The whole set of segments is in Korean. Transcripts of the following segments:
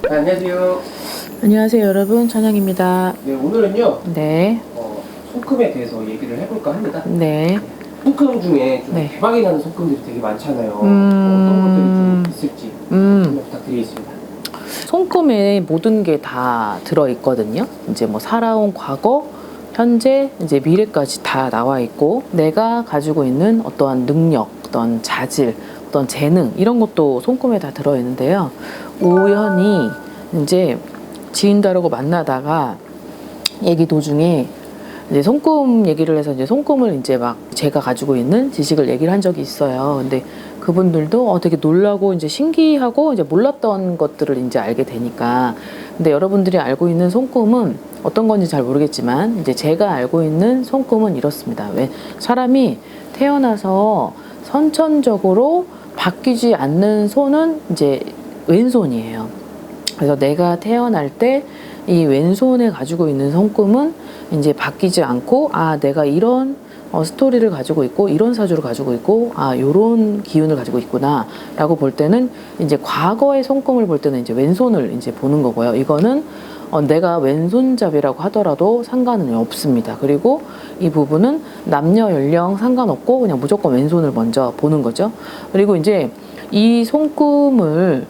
네, 안녕하세요. 안녕하세요 여러분, 찬영입니다. 네, 오늘은요, 네. 소금에 대해서 얘기를 해볼까 합니다. 네. 소금 중에 좀 네. 대박이 나는 소금들이 되게 많잖아요. 어떤 것들이 좀 있을지 좀 부탁드리겠습니다. 손금에 모든 게 다 들어있거든요. 이제 뭐 살아온 과거, 현재, 이제 미래까지 다 나와 있고, 내가 가지고 있는 어떠한 능력, 어떤 자질, 어떤 재능, 이런 것도 손금에 다 들어있는데요. 우연히 이제 지인들하고 만나다가 얘기 도중에 이제 손금 얘기를 해서 이제 손금을 이제 막 제가 가지고 있는 지식을 얘기를 한 적이 있어요. 근데 그분들도 되게 놀라고 이제 신기하고 이제 몰랐던 것들을 이제 알게 되니까. 근데 여러분들이 알고 있는 손금은 어떤 건지 잘 모르겠지만 이제 제가 알고 있는 손금은 이렇습니다. 왜 사람이 태어나서 선천적으로 바뀌지 않는 손은 이제 왼손이에요. 그래서 내가 태어날 때 이 왼손에 가지고 있는 손금은 이제 바뀌지 않고, 내가 이런 스토리를 가지고 있고, 이런 사주를 가지고 있고, 요런 기운을 가지고 있구나 라고 볼 때는, 이제 과거의 손금을 볼 때는 이제 왼손을 이제 보는 거고요. 이거는 내가 왼손잡이라고 하더라도 상관은 없습니다. 그리고 이 부분은 남녀 연령 상관없고 그냥 무조건 왼손을 먼저 보는 거죠. 그리고 이제 이 손금을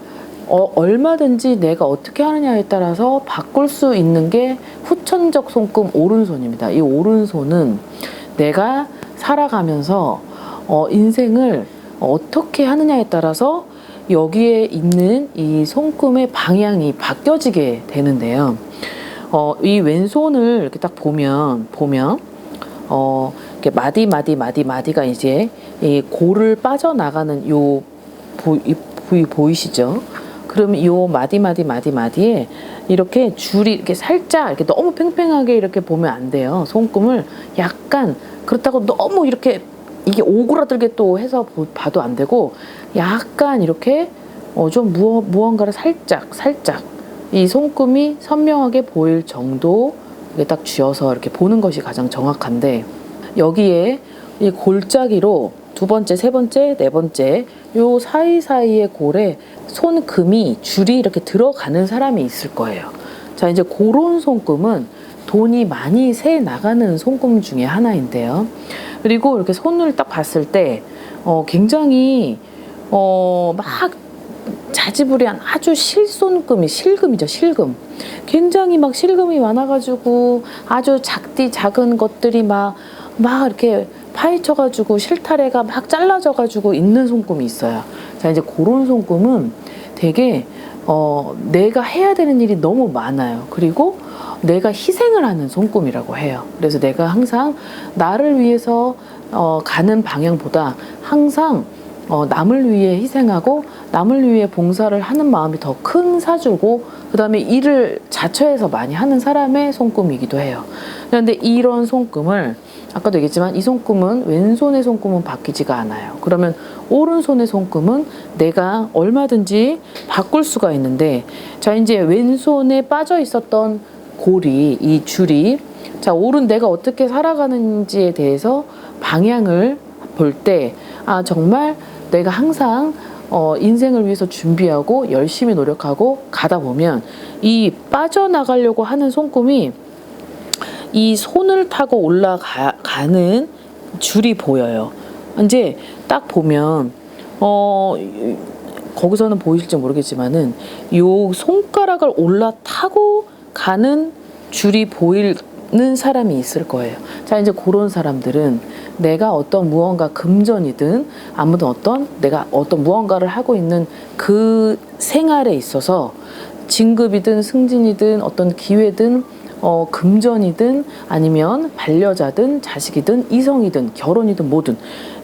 얼마든지 내가 어떻게 하느냐에 따라서 바꿀 수 있는 게 후천적 손금 오른손입니다. 이 오른손은 내가 살아가면서 인생을 어떻게 하느냐에 따라서 여기에 있는 이 손금의 방향이 바뀌어지게 되는데요. 이 왼손을 이렇게 딱 보면 이렇게 마디가 이제 이 골을 빠져나가는 요 부위 보이시죠? 그러면 요 마디에 이렇게 줄이 이렇게 살짝 이렇게 너무 팽팽하게 이렇게 보면 안 돼요. 손금을 약간, 그렇다고 너무 이렇게 이게 오그라들게 또 해서 봐도 안 되고, 약간 이렇게 좀 무언가를 살짝 이 손금이 선명하게 보일 정도 이렇게 딱 쥐어서 이렇게 보는 것이 가장 정확한데, 여기에 이 골짜기로 두 번째, 세 번째, 네 번째 요 사이사이의 골에 손금이 줄이 이렇게 들어가는 사람이 있을 거예요. 자, 이제 그런 손금은 돈이 많이 새 나가는 손금 중에 하나인데요. 그리고 이렇게 손을 딱 봤을 때 굉장히 막 자지부리한 아주 실금이죠, 실금. 굉장히 막 실금이 많아가지고 아주 작은 것들이 막 이렇게 파헤쳐가지고 실타래가 막 잘라져가지고 있는 손금이 있어요. 자, 이제 그런 손금은 되게 내가 해야 되는 일이 너무 많아요. 그리고 내가 희생을 하는 손금이라고 해요. 그래서 내가 항상 나를 위해서 가는 방향보다 항상 남을 위해 희생하고 남을 위해 봉사를 하는 마음이 더 큰 사주고, 그 다음에 일을 자처해서 많이 하는 사람의 손금이기도 해요. 그런데 이런 손금을 아까도 얘기했지만 이 손금은 왼손의 손금은 바뀌지가 않아요. 그러면 오른손의 손금은 내가 얼마든지 바꿀 수가 있는데, 자, 이제 왼손에 빠져 있었던 골이, 이 줄이, 자, 내가 어떻게 살아가는지에 대해서 방향을 볼 때, 정말 내가 항상 인생을 위해서 준비하고 열심히 노력하고 가다 보면 이 빠져나가려고 하는 손금이 이 손을 타고 올라가는 줄이 보여요. 이제 딱 보면 거기서는 보이실지 모르겠지만은 요 손가락을 올라타고 가는 줄이 보이는 사람이 있을 거예요. 자, 이제 그런 사람들은 내가 어떤 무언가 금전이든 아무든 내가 어떤 무언가를 하고 있는 그 생활에 있어서 진급이든 승진이든 어떤 기회든 금전이든 아니면 반려자든 자식이든 이성이든 결혼이든 뭐든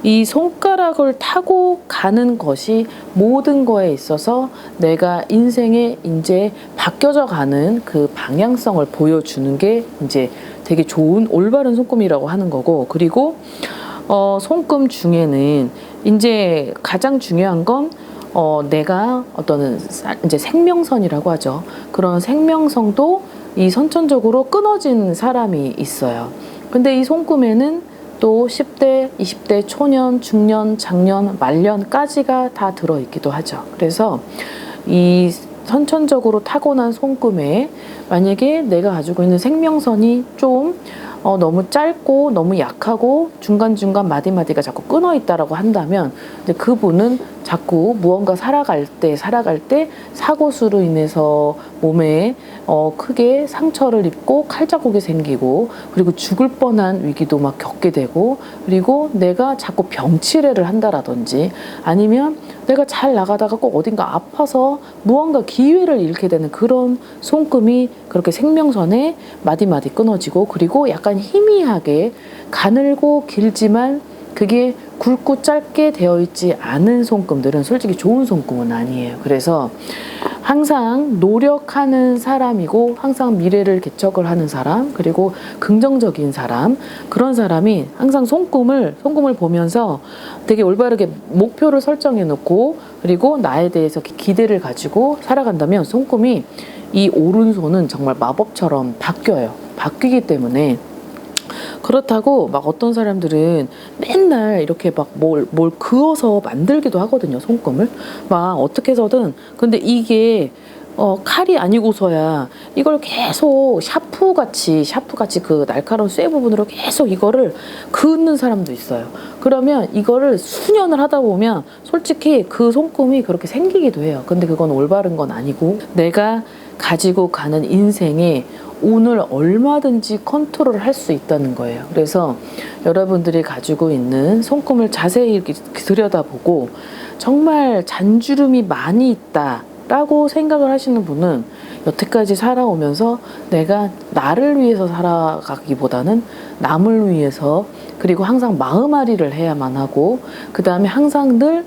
이 손가락을 타고 가는 것이 모든 거에 있어서 내가 인생에 이제 바뀌어져 가는 그 방향성을 보여주는 게 이제 되게 좋은 올바른 손금이라고 하는 거고, 그리고 손금 중에는 이제 가장 중요한 건 내가 어떤 이제 생명선이라고 하죠. 그런 생명성도 이 선천적으로 끊어진 사람이 있어요. 근데 이 손금에는 또 10대, 20대, 초년, 중년, 장년, 말년까지가 다 들어있기도 하죠. 그래서 이 선천적으로 타고난 손금에 만약에 내가 가지고 있는 생명선이 좀 너무 짧고 너무 약하고 중간중간 마디마디가 자꾸 끊어 있다라고 한다면 이제 그분은 자꾸 무언가 살아갈 때 사고수로 인해서 몸에 크게 상처를 입고 칼자국이 생기고 그리고 죽을 뻔한 위기도 막 겪게 되고 그리고 내가 자꾸 병치레를 한다라든지 아니면 내가 잘 나가다가 꼭 어딘가 아파서 무언가 기회를 잃게 되는 그런 손금이 그렇게 생명선에 마디마디 끊어지고 그리고 약간 희미하게 가늘고 길지만 그게 굵고 짧게 되어 있지 않은 손금들은 솔직히 좋은 손금은 아니에요. 그래서 항상 노력하는 사람이고 항상 미래를 개척을 하는 사람 그리고 긍정적인 사람 그런 사람이 항상 손금을 보면서 되게 올바르게 목표를 설정해 놓고 그리고 나에 대해서 기대를 가지고 살아간다면 손금이 이 오른손은 정말 마법처럼 바뀌기 때문에 그렇다고 막 어떤 사람들은 맨날 이렇게 막 뭘 그어서 만들기도 하거든요. 손금을 막 어떻게 해서든 근데 이게 칼이 아니고서야 이걸 계속 샤프같이 그 날카로운 쇠 부분으로 계속 이거를 긋는 사람도 있어요. 그러면 이거를 수년을 하다 보면 솔직히 그 손금이 그렇게 생기기도 해요. 근데 그건 올바른 건 아니고 내가 가지고 가는 인생에 운을 얼마든지 컨트롤 할 수 있다는 거예요. 그래서 여러분들이 가지고 있는 손금을 자세히 이렇게 들여다보고 정말 잔주름이 많이 있다라고 생각을 하시는 분은 여태까지 살아오면서 내가 나를 위해서 살아가기보다는 남을 위해서 그리고 항상 마음앓이를 해야만 하고 그 다음에 항상 늘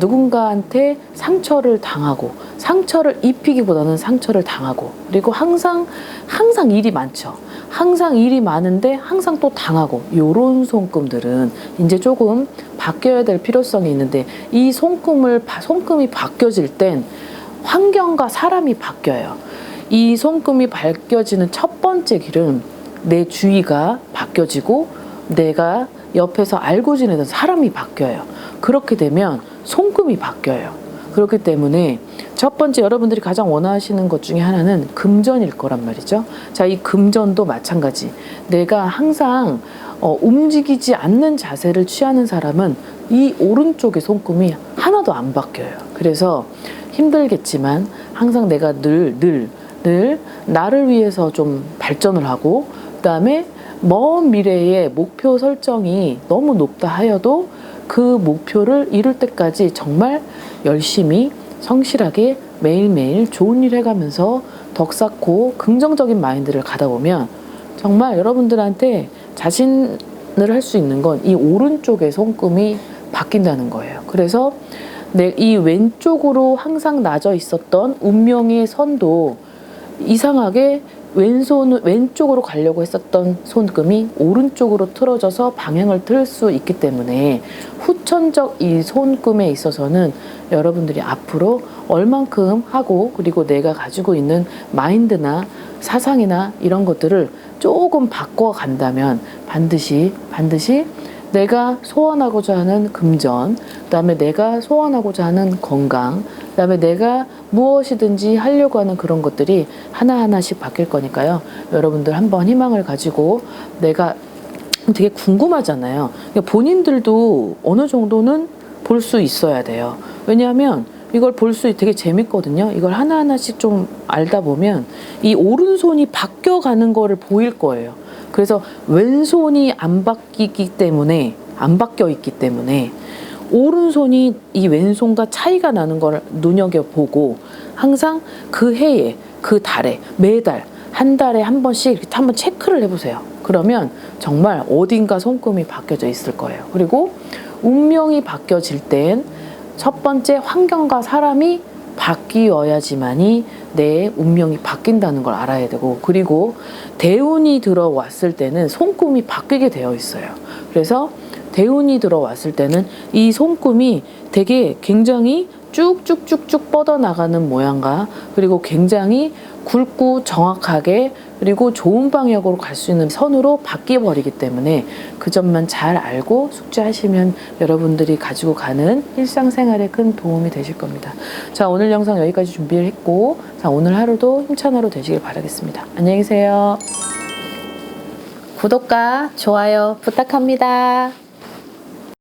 누군가한테 상처를 당하고 상처를 입히기보다는 상처를 당하고 그리고 항상 일이 많죠. 항상 일이 많은데 항상 또 당하고 요런 손금들은 이제 조금 바뀌어야 될 필요성이 있는데 이 손금이 바뀌어질 땐 환경과 사람이 바뀌어요. 이 손금이 바뀌어지는 첫 번째 길은 내 주위가 바뀌어지고 내가 옆에서 알고 지내던 사람이 바뀌어요. 그렇게 되면 손금이 바뀌어요. 그렇기 때문에 첫 번째 여러분들이 가장 원하시는 것 중에 하나는 금전일 거란 말이죠. 자, 이 금전도 마찬가지. 내가 항상 움직이지 않는 자세를 취하는 사람은 이 오른쪽의 손금이 하나도 안 바뀌어요. 그래서 힘들겠지만 항상 내가 늘 나를 위해서 좀 발전을 하고 그다음에 먼 미래의 목표 설정이 너무 높다 하여도 그 목표를 이룰 때까지 정말 열심히 성실하게 매일매일 좋은 일 해가면서 덕 쌓고 긍정적인 마인드를 가다 보면 정말 여러분들한테 자신을 할 수 있는 건 이 오른쪽의 손금이 바뀐다는 거예요. 그래서 이 왼쪽으로 항상 나져 있었던 운명의 선도 이상하게 왼쪽으로 가려고 했었던 손금이 오른쪽으로 틀어져서 방향을 틀 수 있기 때문에 후천적 이 손금에 있어서는 여러분들이 앞으로 얼만큼 하고 그리고 내가 가지고 있는 마인드나 사상이나 이런 것들을 조금 바꿔간다면 반드시 내가 소원하고자 하는 금전, 그다음에 내가 소원하고자 하는 건강, 그다음에 내가 무엇이든지 하려고 하는 그런 것들이 하나하나씩 바뀔 거니까요. 여러분들 한번 희망을 가지고 내가 되게 궁금하잖아요. 그러니까 본인들도 어느 정도는 볼 수 있어야 돼요. 왜냐하면 이걸 볼 수 되게 재밌거든요. 이걸 하나하나씩 좀 알다 보면 이 오른손이 바뀌어가는 거를 보일 거예요. 그래서 왼손이 안 바뀌어 있기 때문에 오른손이 이 왼손과 차이가 나는 걸 눈여겨보고 항상 그 해에 그 달에 매달 한 달에 한 번씩 이렇게 한번 체크를 해보세요. 그러면 정말 어딘가 손금이 바뀌어져 있을 거예요. 그리고 운명이 바뀌어질 땐 첫 번째 환경과 사람이 바뀌어야지만이 내 운명이 바뀐다는 걸 알아야 되고 그리고 대운이 들어왔을 때는 손금이 바뀌게 되어 있어요. 그래서 대운이 들어왔을 때는 이 손금이 되게 굉장히 쭉쭉쭉쭉 뻗어나가는 모양과 그리고 굉장히 굵고 정확하게 그리고 좋은 방향으로 갈 수 있는 선으로 바뀌어버리기 때문에 그 점만 잘 알고 숙지하시면 여러분들이 가지고 가는 일상생활에 큰 도움이 되실 겁니다. 자, 오늘 영상 여기까지 준비를 했고, 자, 오늘 하루도 힘찬 하루 되시길 바라겠습니다. 안녕히 계세요. 구독과 좋아요 부탁합니다.